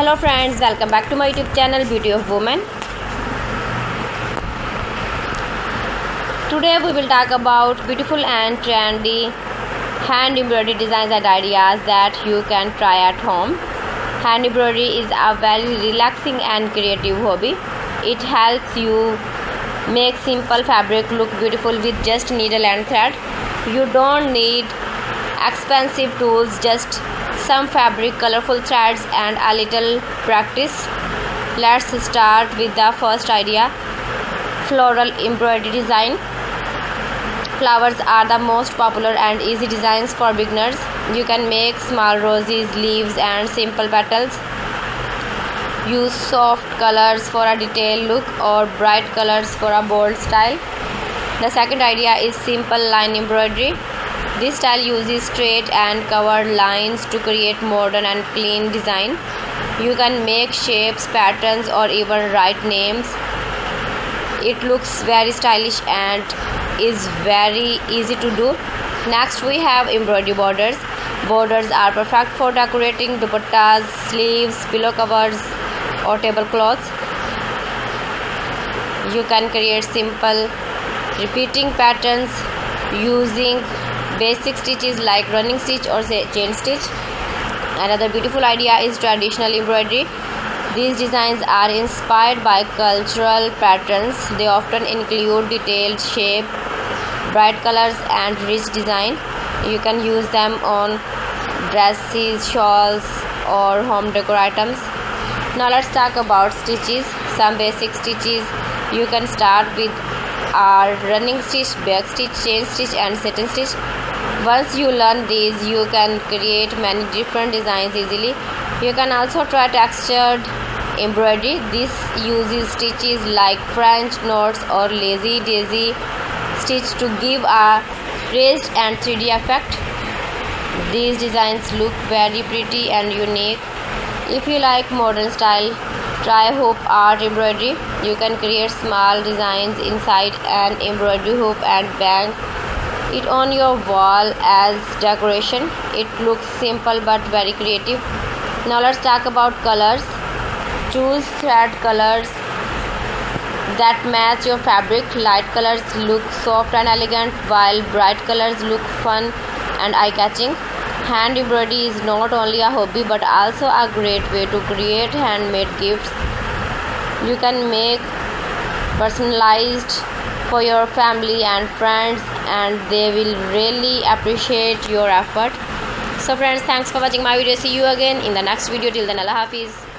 Hello friends, welcome back to my YouTube channel Beauty of Women. Today we will talk about beautiful and trendy hand embroidery designs and ideas that you can try at home. Hand embroidery is a very relaxing and creative hobby. It helps you make simple fabric look beautiful with just needle and thread. You don't need expensive tools, just some fabric, colorful threads and a little practice. Let's start with the first idea, floral embroidery design. Flowers are the most popular and easy designs for beginners. You can make small roses, leaves and simple petals. Use soft colors for a detailed look or bright colors for a bold style. The second idea is simple line embroidery. This style uses straight and covered lines to create modern and clean design. You can make shapes, patterns or even write names. It looks very stylish and is very easy to do. Next we have embroidery borders. Borders are perfect for decorating dupattas, sleeves, pillow covers or tablecloths. You can create simple repeating patterns using basic stitches like running stitch or chain stitch. Another beautiful idea is traditional embroidery. These designs are inspired by cultural patterns. They often include detailed shape, bright colors and rich design. You can use them on dresses, shawls or home decor items. Now let's talk about stitches. Some basic stitches you can start with are running stitch, back stitch, chain stitch and satin stitch. Once you learn these, you can create many different designs easily. You can also try textured embroidery. This uses stitches like French knots or lazy daisy stitch to give a raised and 3D effect. These designs look very pretty and unique. If you like modern style, try hoop art embroidery. You can create small designs inside an embroidery hoop and bang it on your wall as decoration. It looks simple but very creative. Now let's talk about colors. Choose thread colors that match your fabric. Light colors look soft and elegant, while bright colors look fun and eye-catching. Hand embroidery is not only a hobby but also a great way to create handmade gifts. You can make personalized for your family and friends and they will really appreciate your effort. So friends, thanks for watching my video. See you again in the next video. Till then, Allah Hafiz.